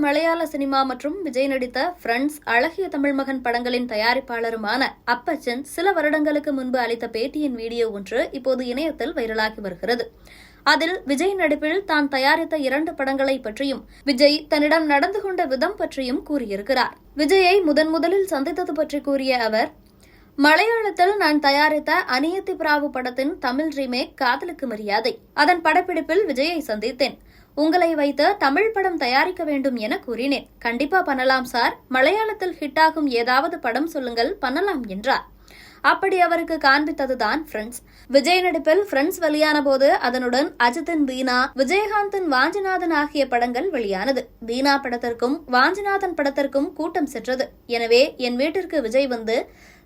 மலையாள சினிமா மற்றும் விஜய் நடித்த ஃப்ரெண்ட்ஸ், அழகிய தமிழ்மகன் படங்களின் தயாரிப்பாளருமான அப்பச்சன் சில வருடங்களுக்கு முன்பு அளித்த பேட்டியின் வீடியோ ஒன்று இப்போது இணையத்தில் வைரலாகி வருகிறது. அதில் விஜய் நடிப்பில் தான் தயாரித்த 2 படங்களை பற்றியும் விஜய் தன்னிடம் நடந்து கொண்ட விதம் பற்றியும் கூறியிருக்கிறார். விஜயை முதலில் சந்தித்தது பற்றி கூறிய அவர், மலையாளத்தில் நான் தயாரித்த அநியத்தி பிராவு படத்தின் தமிழ் ரீமேக் காதலுக்கு மரியாதை, அதன் படப்பிடிப்பில் விஜயை சந்தித்தேன். உங்களை வைத்து தமிழ் படம் தயாரிக்க வேண்டும் என கூறினேன். கண்டிப்பா பண்ணலாம் சார், மலையாளத்தில் ஹிட் ஆகும் ஏதாவது படம் சொல்லுங்கள், பண்ணலாம் என்றார். அப்படி அவருக்கு காண்பித்ததுதான் ஃப்ரெண்ட்ஸ். விஜய் நடிப்பில் ஃப்ரெண்ட்ஸ் வெளியான போது அதனுடன் அஜித்தின் தீனா, விஜயகாந்தின் வாஞ்சிநாதன் ஆகிய படங்கள் வெளியானது. தீனா படத்திற்கும் வாஞ்சிநாதன் படத்திற்கும் கூட்டம் சென்றது. எனவே என் வீட்டிற்கு விஜய் வந்து,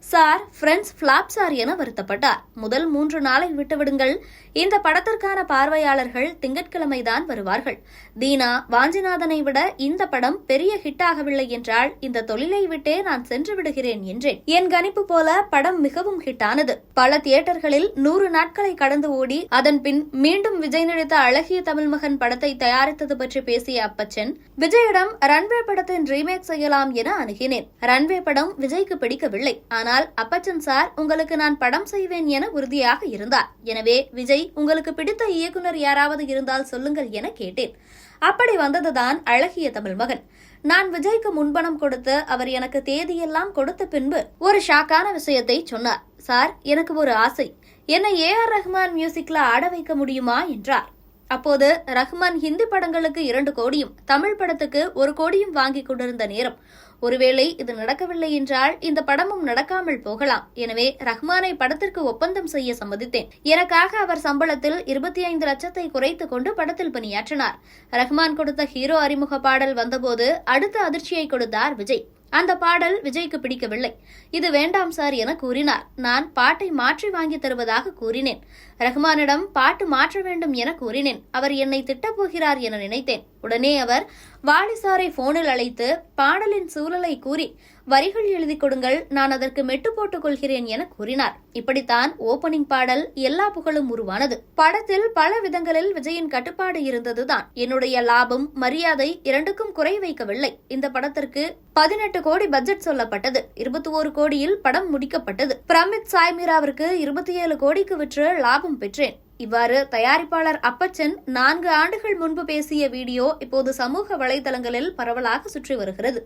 சார் ஃப்ரெண்ட்ஸ் ஃபிளாப் சார் என வருத்தப்பட்டார். முதல் 3 நாளை விட்டுவிடுங்கள், இந்த படத்திற்கான பார்வையாளர்கள் திங்கட்கிழமைதான் வருவார்கள். தீனா, வாஞ்சிநாதனை விட இந்த படம் பெரிய ஹிட் ஆகவில்லை என்றால் இந்த தொழிலை விட்டே நான் சென்று விடுகிறேன் என்றேன். என் கணிப்பு போல படம் மிகவும் ஹிட் ஆனது. பல தியேட்டர்களில் 100 நாட்களை கடந்து ஓடி அதன் பின் மீண்டும் விஜய் நடித்த அழகிய தமிழ்மகன் படத்தை தயாரித்தது பற்றி பேசிய அப்பச்சன், விஜயிடம் ரன்வே படத்தின் ரீமேக் செய்யலாம் என அணுகினேன். ரன்வே படம் விஜய்க்கு பிடிக்கவில்லை. ஆனால் அப்பச்சன் சார் உங்களுக்கு நான் படம் செய்வேன் என உறுதியாக இருந்தார். எனவே விஜய் உங்களுக்கு பிடித்த இயக்குனர் யாராவது இருந்தால் சொல்லுங்கள் என கேட்டேன். அப்படி வந்ததுதான் அழகிய தமிழ்மகன். நான் விஜய்க்கு முன்பணம் கொடுத்து அவர் எனக்கு தேதியெல்லாம் கொடுத்த பின்பு ஒரு ஷாக்கான விஷயத்தை சொன்னார். சார், எனக்கு ஒரு ஆசை, என்னை ஏஆர் ரஹ்மான் மியூசிக்ல ஆட வைக்க முடியுமா என்றார். அப்போது ரஹ்மான் ஹிந்தி படங்களுக்கு 2 கோடியும் தமிழ் படத்துக்கு 1 கோடியும் வாங்கி கொண்டிருந்த நேரம். ஒருவேளை இது நடக்கவில்லை என்றால் இந்த படமும் நடக்காமல் போகலாம். எனவே ரஹ்மானை படத்திற்கு ஒப்பந்தம் செய்ய சம்மதித்தேன். எனக்காக அவர் சம்பளத்தில் 25 லட்சத்தை குறைத்துக் கொண்டு படத்தில் பணியாற்றினார். ரஹ்மான் கொடுத்த ஹீரோ அறிமுக பாடல் வந்தபோது அடுத்த அதிர்ச்சியை கொடுத்தார் விஜய். அந்த பாடல் விஜய்க்கு பிடிக்கவில்லை. இது வேண்டாம் சார் என கூறினார். நான் பாட்டை மாற்றி வாங்கி தருவதாக கூறினேன். ரஹ்மானிடம் பாட்டு மாற்ற வேண்டும் என கூறினேன். அவர் என்னை திட்டப்போகிறார் என நினைத்தேன். உடனே அவர் வாலி சாரை போனில் அழைத்து பாடலின் சூழலை கூறி, வரிகள் எழுதி கொடுங்கள், நான் அதற்கு மெட்டு போட்டுக் கொள்கிறேன் என கூறினார். இப்படித்தான் ஓபனிங் பாடல் எல்லா புகழும் உருவானது. படத்தில் பல விதங்களில் விஜயின் கட்டுப்பாடு இருந்ததுதான். என்னுடைய லாபம், மரியாதை 2க்கும் குறை வைக்கவில்லை. இந்த படத்திற்கு 18 கோடி பட்ஜெட் சொல்லப்பட்டது. 21 கோடியில் படம் முடிக்கப்பட்டது. பிரமித் சாய்மீராவிற்கு 27 கோடிக்கு விற்று லாபம் பெற்றேன். இவ்வாறு தயாரிப்பாளர் அப்பச்சன் 4 ஆண்டுகள் முன்பு பேசிய வீடியோ இப்போது சமூக வலைதளங்களில் பரவலாக சுற்றி வருகிறது.